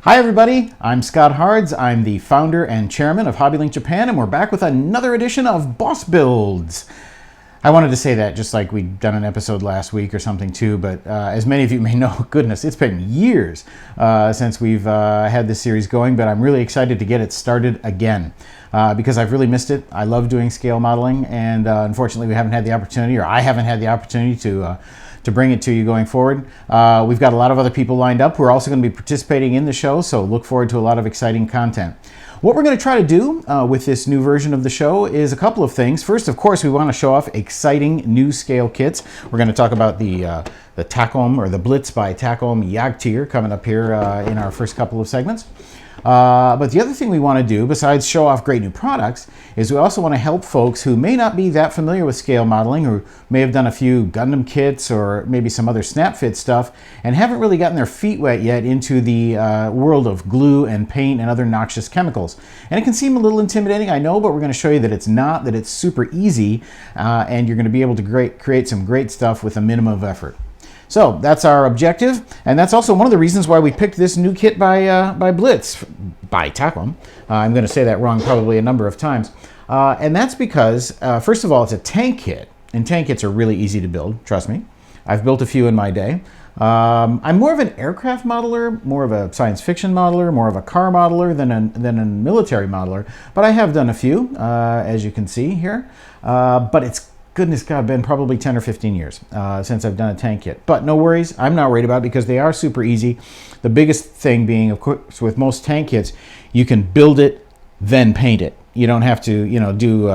Hi everybody, I'm Scott Hards. I'm the founder and chairman of HobbyLink Japan, and we're back with another edition of Boss Builds. I wanted to say that just like we'd done an episode last week or something too, but as many of you may know, goodness, it's been years since we've had this series going, but I'm really excited to get it started again because I've really missed it. I love doing scale modeling, and unfortunately we haven't had the opportunity, or I haven't had the opportunity to bring it to you going forward. We've got a lot of other people lined up who are also going to be participating in the show, so look forward to a lot of exciting content. What we're going to try to do with this new version of the show is a couple of things. First, of course, we want to show off exciting new scale kits. We're going to talk about the Takom, or the Blitz by Takom Jagdtiger, coming up here in our first couple of segments. But the other thing we want to do, besides show off great new products, is we also want to help folks who may not be that familiar with scale modeling, or may have done a few Gundam kits or maybe some other snap fit stuff, and haven't really gotten their feet wet yet into the world of glue and paint and other noxious chemicals. And it can seem a little intimidating, I know, but we're going to show you that it's not, that it's super easy, and you're going to be able to create some great stuff with a minimum of effort. So that's our objective, and that's also one of the reasons why we picked this new kit by Blitz, by Takom. I'm going to say that wrong probably a number of times. And that's because, first of all, it's a tank kit, and tank kits are really easy to build, trust me. I've built a few in my day. I'm more of an aircraft modeler, more of a science fiction modeler, more of a car modeler than a military modeler, but I have done a few, as you can see here. But it's, goodness God, been probably 10 or 15 years since I've done a tank kit. But no worries, I'm not worried about it because they are super easy. The biggest thing being, of course, with most tank kits, you can build it, then paint it. You don't have to, do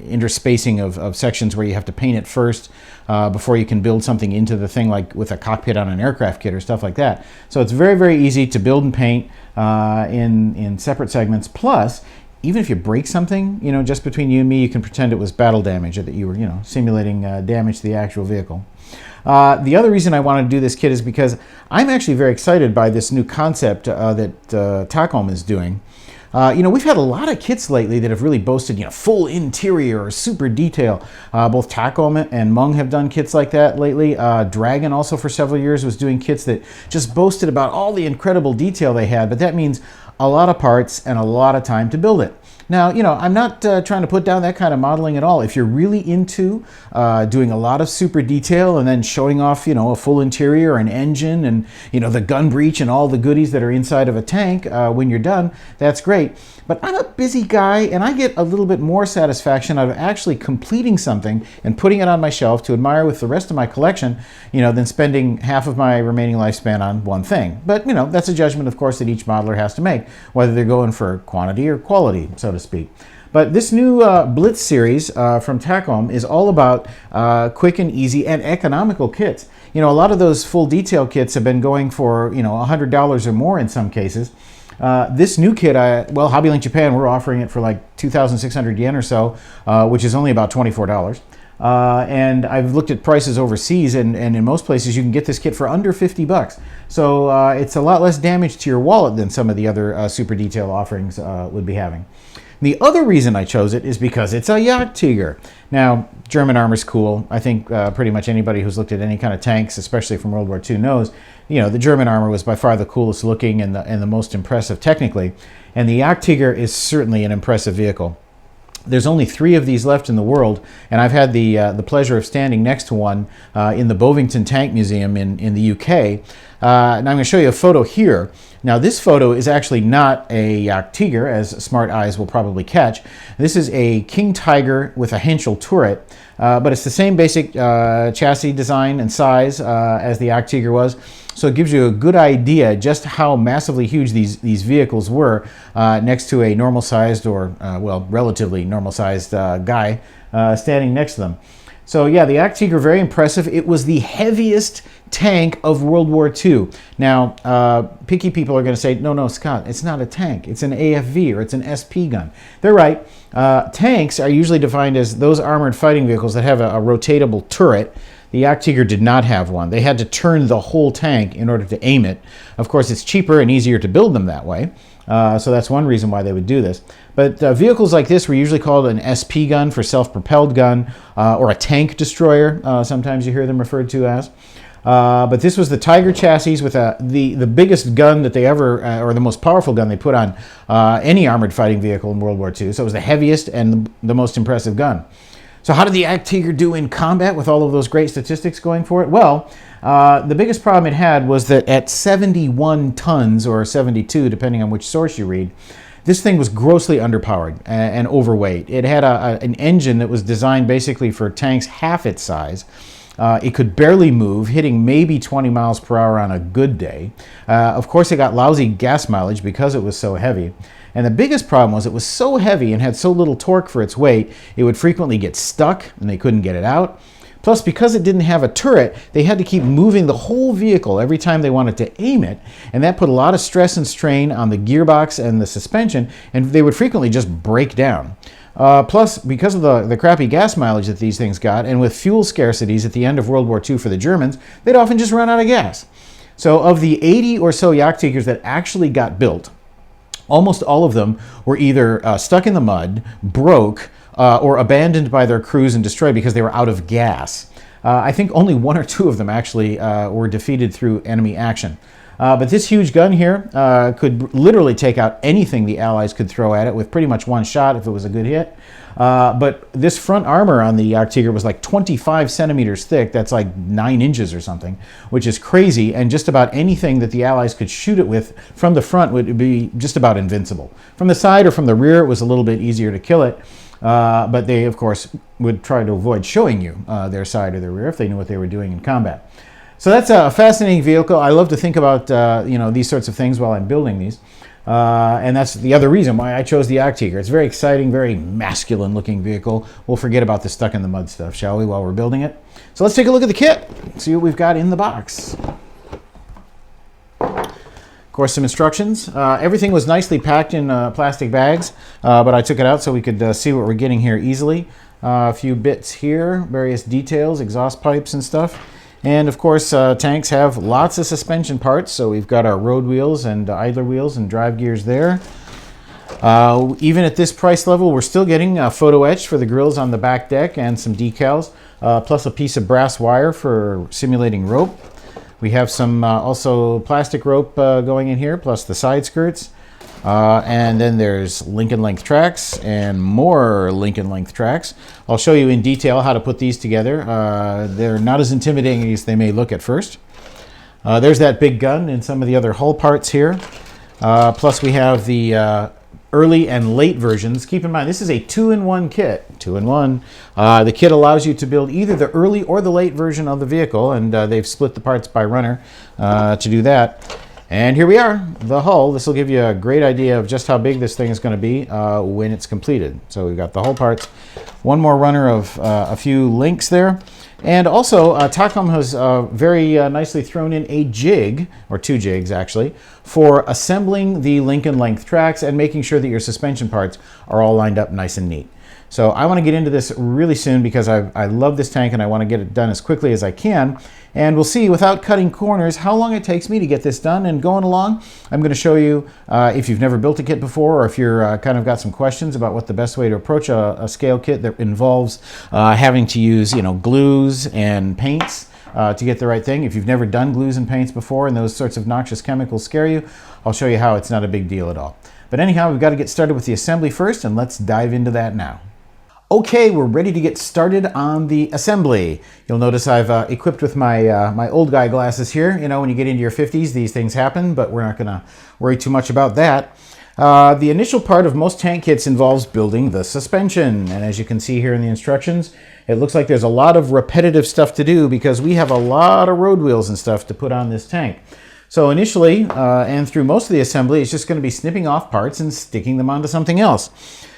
interspacing of sections where you have to paint it first before you can build something into the thing, like with a cockpit on an aircraft kit or stuff like that. So it's very, very easy to build and paint in separate segments. Plus, even if you break something, just between you and me, you can pretend it was battle damage, or that you were, simulating damage to the actual vehicle. The other reason I want to do this kit is because I'm actually very excited by this new concept that Takom is doing. We've had a lot of kits lately that have really boasted, full interior or super detail. Both Takom and Mung have done kits like that lately. Dragon also for several years was doing kits that just boasted about all the incredible detail they had, but that means a lot of parts and a lot of time to build it. Now, I'm not trying to put down that kind of modeling at all. If you're really into doing a lot of super detail and then showing off, a full interior, an engine, and, the gun breech and all the goodies that are inside of a tank when you're done, that's great. But I'm a busy guy, and I get a little bit more satisfaction out of actually completing something and putting it on my shelf to admire with the rest of my collection, than spending half of my remaining lifespan on one thing. But, that's a judgment, of course, that each modeler has to make, whether they're going for quantity or quality, so to speak. But this new Blitz series from Takom is all about quick and easy and economical kits. A lot of those full detail kits have been going for, $100 or more in some cases. This new kit, HobbyLink Japan, we're offering it for like 2,600 yen or so, which is only about $24. And I've looked at prices overseas, and in most places you can get this kit for under 50 bucks. So it's a lot less damage to your wallet than some of the other super detail offerings would be having. The other reason I chose it is because it's a Jagdtiger. Now, German armor's cool. I think pretty much anybody who's looked at any kind of tanks, especially from World War II, knows, the German armor was by far the coolest looking and the most impressive technically. And the Jagdtiger is certainly an impressive vehicle. There's only 3 of these left in the world, and I've had the pleasure of standing next to one in the Bovington Tank Museum in the UK. And I'm going to show you a photo here. Now, this photo is actually not a Jagdtiger, as smart eyes will probably catch. This is a King Tiger with a Henschel turret, but it's the same basic chassis design and size as the Jagdtiger was. So it gives you a good idea just how massively huge these vehicles were next to a normal-sized, or relatively normal-sized guy standing next to them. So yeah, the Jagdtiger, very impressive. It was the heaviest tank of World War II. Now, picky people are going to say, no, Scott, it's not a tank. It's an AFV, or it's an SP gun. They're right. Tanks are usually defined as those armored fighting vehicles that have a rotatable turret. The Jagdtiger did not have one. They had to turn the whole tank in order to aim it. Of course, it's cheaper and easier to build them that way. So that's one reason why they would do this. But vehicles like this were usually called an SP gun for self-propelled gun, or a tank destroyer, sometimes you hear them referred to as. But this was the Tiger chassis with the biggest gun that they ever, or the most powerful gun they put on any armored fighting vehicle in World War II. So it was the heaviest and the most impressive gun. So how did the Jagdtiger do in combat with all of those great statistics going for it? Well, the biggest problem it had was that at 71 tons, or 72, depending on which source you read, this thing was grossly underpowered and overweight. It had an engine that was designed basically for tanks half its size. It could barely move, hitting maybe 20 miles per hour on a good day. Of course, it got lousy gas mileage because it was so heavy. And the biggest problem was it was so heavy and had so little torque for its weight, it would frequently get stuck and they couldn't get it out. Plus, because it didn't have a turret, they had to keep moving the whole vehicle every time they wanted to aim it, and that put a lot of stress and strain on the gearbox and the suspension, and they would frequently just break down. Plus, because of the crappy gas mileage that these things got, and with fuel scarcities at the end of World War II for the Germans, they'd often just run out of gas. So of the 80 or so Jagdtigers that actually got built, almost all of them were either stuck in the mud, broke, or abandoned by their crews and destroyed because they were out of gas. I think only one or two of them actually were defeated through enemy action. But this huge gun here could literally take out anything the Allies could throw at it with pretty much one shot if it was a good hit. But this front armor on the Jagdtiger was like 25 centimeters thick. That's like 9 inches or something, which is crazy. And just about anything that the Allies could shoot it with from the front would be just about invincible. From the side or from the rear, it was a little bit easier to kill it. But they, of course, would try to avoid showing you their side or their rear if they knew what they were doing in combat. So that's a fascinating vehicle. I love to think about these sorts of things while I'm building these. And that's the other reason why I chose the Jagdtiger. It's a very exciting, very masculine looking vehicle. We'll forget about the stuck in the mud stuff, shall we, while we're building it? So let's take a look at the kit, see what we've got in the box. Of course, some instructions. Everything was nicely packed in plastic bags, but I took it out so we could see what we're getting here easily. A few bits here, various details, exhaust pipes and stuff. And of course, tanks have lots of suspension parts, so we've got our road wheels and idler wheels and drive gears there. Even at this price level, we're still getting photo etched for the grills on the back deck and some decals, plus a piece of brass wire for simulating rope. We have some also plastic rope going in here, plus the side skirts. And then there's Lincoln length tracks and more Lincoln length tracks. I'll show you in detail how to put these together. They're not as intimidating as they may look at first. There's that big gun and some of the other hull parts here. Plus we have the early and late versions. Keep in mind, this is a 2-in-1 kit. 2-in-1. The kit allows you to build either the early or the late version of the vehicle, and they've split the parts by runner to do that. And here we are, the hull. This will give you a great idea of just how big this thing is going to be when it's completed. So we've got the hull parts, one more runner of a few links there. And also, Takom has very nicely thrown in a jig, or 2 jigs actually, for assembling the Lincoln length tracks and making sure that your suspension parts are all lined up nice and neat. So I want to get into this really soon because I love this tank and I want to get it done as quickly as I can. And we'll see, without cutting corners, how long it takes me to get this done. And going along, I'm going to show you, if you've never built a kit before, or if you're kind of got some questions about what the best way to approach a scale kit that involves having to use, glues and paints to get the right thing. If you've never done glues and paints before and those sorts of noxious chemicals scare you, I'll show you how it's not a big deal at all. But anyhow, we've got to get started with the assembly first, and let's dive into that now. Okay, we're ready to get started on the assembly. You'll notice I've equipped with my my old guy glasses here. When you get into your 50s, these things happen, but we're not going to worry too much about that. The initial part of most tank kits involves building the suspension. And as you can see here in the instructions, it looks like there's a lot of repetitive stuff to do because we have a lot of road wheels and stuff to put on this tank. So initially, and through most of the assembly, it's just going to be snipping off parts and sticking them onto something else.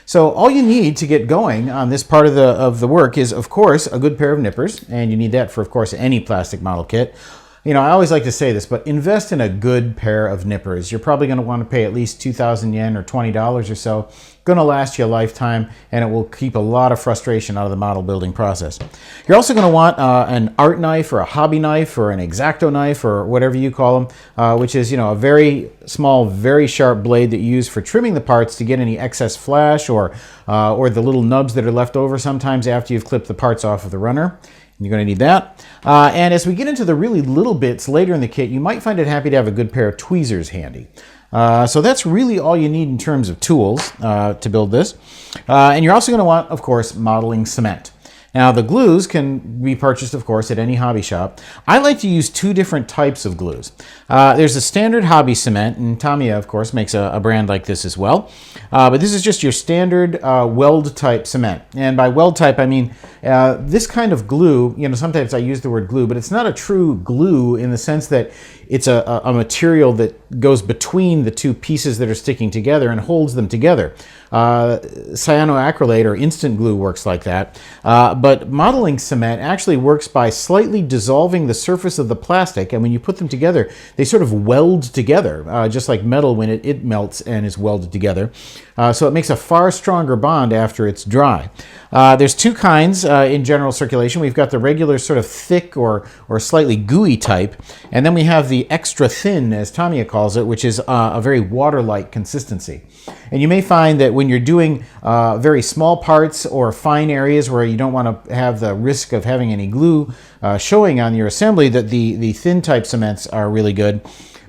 So all you need to get going on this part of the work is, of course, a good pair of nippers, and you need that for, of course, any plastic model kit. I always like to say this, but invest in a good pair of nippers. You're probably going to want to pay at least 2,000 yen or $20 or so. Going to last you a lifetime, and it will keep a lot of frustration out of the model building process. You're also going to want an art knife or a hobby knife or an X-Acto knife or whatever you call them, which is a very small, very sharp blade that you use for trimming the parts to get any excess flash or the little nubs that are left over sometimes after you've clipped the parts off of the runner. You're going to need that. And as we get into the really little bits later in the kit, you might find it happy to have a good pair of tweezers handy. So that's really all you need in terms of tools to build this. And you're also going to want, of course, modeling cement. Now, the glues can be purchased, of course, at any hobby shop. I like to use two different types of glues. There's a standard hobby cement, and Tamiya, of course, makes a brand like this as well. But this is just your standard weld-type cement. And by weld-type, I mean this kind of glue, sometimes I use the word glue, but it's not a true glue in the sense that it's a material that goes between the two pieces that are sticking together and holds them together. Cyanoacrylate or instant glue works like that. But modeling cement actually works by slightly dissolving the surface of the plastic, and when you put them together, they sort of weld together, just like metal when it melts and is welded together. So it makes a far stronger bond after it's dry. There's two kinds in general circulation. We've got the regular sort of thick or slightly gooey type, and then we have the extra thin, as Tamiya calls it, which is a very water-like consistency. And you may find that when you're doing very small parts or fine areas where you don't want to have the risk of having any glue showing on your assembly, that the thin type cements are really good.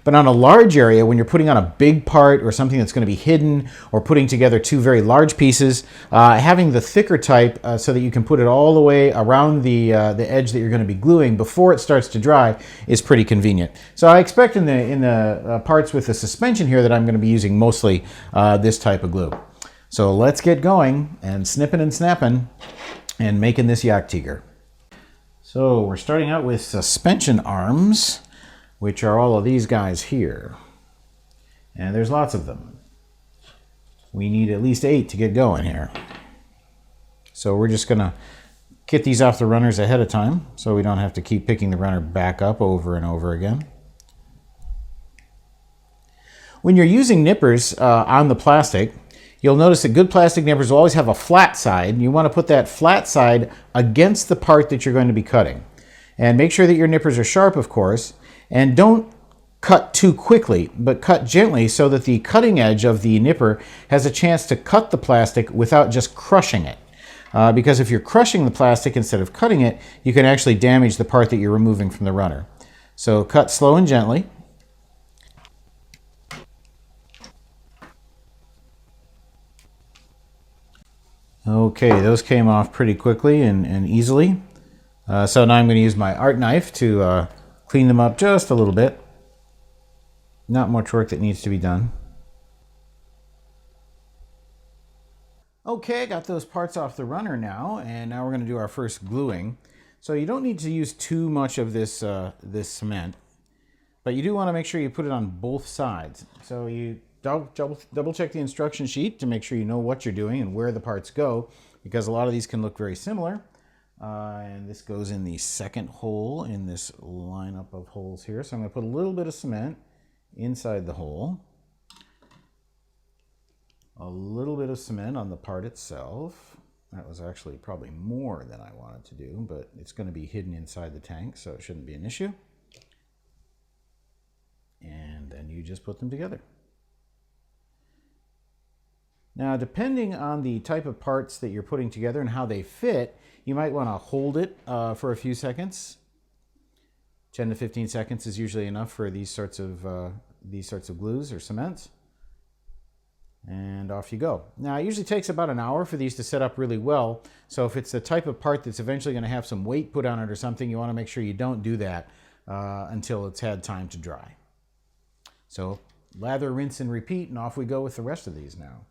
But on a large area, when you're putting on a big part or something that's going to be hidden, or putting together two very large pieces, having the thicker type so that you can put it all the way around the edge that you're going to be gluing before it starts to dry is pretty convenient. So I expect in the parts with the suspension here that I'm going to be using mostly this type of glue. So let's get going and snipping and snapping and making this Jagdtiger. So we're starting out with suspension arms, which are all of these guys here. And there's lots of them. We need at least 8 to get going here. So we're just gonna get these off the runners ahead of time so we don't have to keep picking the runner back up over and over again. When you're using nippers on the plastic, you'll notice that good plastic nippers will always have a flat side. You want to put that flat side against the part that you're going to be cutting. And make sure that your nippers are sharp, of course. And don't cut too quickly, but cut gently so that the cutting edge of the nipper has a chance to cut the plastic without just crushing it. Because if you're crushing the plastic instead of cutting it, you can actually damage the part that you're removing from the runner. So cut slow and gently. Okay, those came off pretty quickly and easily. So now I'm going to use my art knife to clean them up just a little bit. Not much work that needs to be done. Okay, got those parts off the runner now, and now we're going to do our first gluing. So you don't need to use too much of this this cement, but you do want to make sure you put it on both sides. So you double check the instruction sheet to make sure you know what you're doing and where the parts go, because a lot of these can look very similar. And this goes in the second hole in this lineup of holes here. So I'm going to put a little bit of cement inside the hole. A little bit of cement on the part itself. That was actually probably more than I wanted to do, but it's going to be hidden inside the tank, so it shouldn't be an issue. And then you just put them together. Now, depending on the type of parts that you're putting together and how they fit, you might want to hold it for a few seconds. 10 to 15 seconds is usually enough for these sorts of glues or cements. And off you go. Now, it usually takes about an hour for these to set up really well. So if it's the type of part that's eventually going to have some weight put on it or something, you want to make sure you don't do that until it's had time to dry. So lather, rinse, and repeat, and off we go with the rest of these now.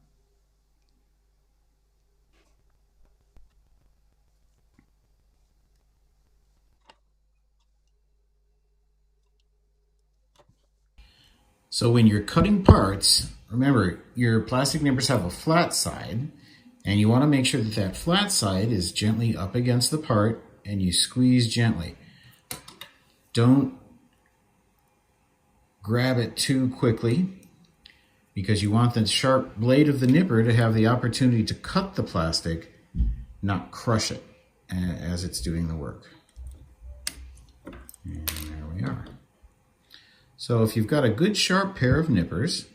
So when you're cutting parts, remember, your plastic nippers have a flat side, and you want to make sure that that flat side is gently up against the part, and you squeeze gently. Don't grab it too quickly, because you want the sharp blade of the nipper to have the opportunity to cut the plastic, not crush it as it's doing the work. And there we are. So if you've got a good sharp pair of nippers,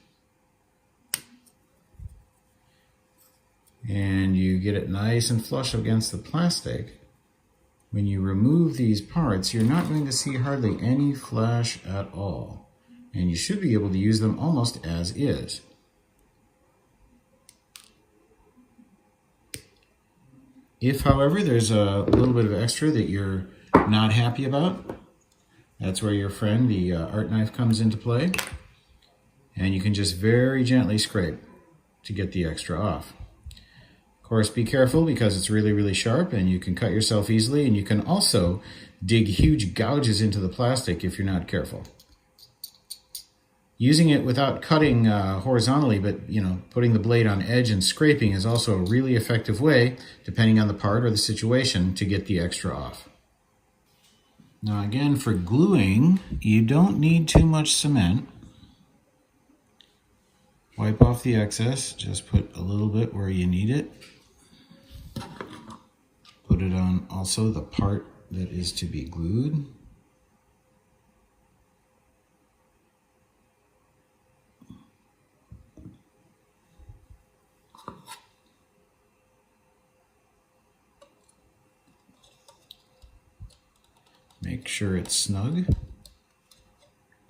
and you get it nice and flush against the plastic, when you remove these parts, you're not going to see hardly any flash at all. And you should be able to use them almost as is. If, however, there's a little bit of extra that you're not happy about, that's where your friend, the art knife, comes into play. And you can just very gently scrape to get the extra off. Of course, be careful because it's really, really sharp and you can cut yourself easily, and you can also dig huge gouges into the plastic if you're not careful. Using it without cutting horizontally, but putting the blade on edge and scraping is also a really effective way, depending on the part or the situation, to get the extra off. Now again, for gluing, you don't need too much cement. Wipe off the excess, just put a little bit where you need it. Put it on also the part that is to be glued. Make sure it's snug.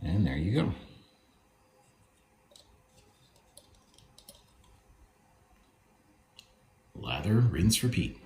And there you go. Lather, rinse, repeat.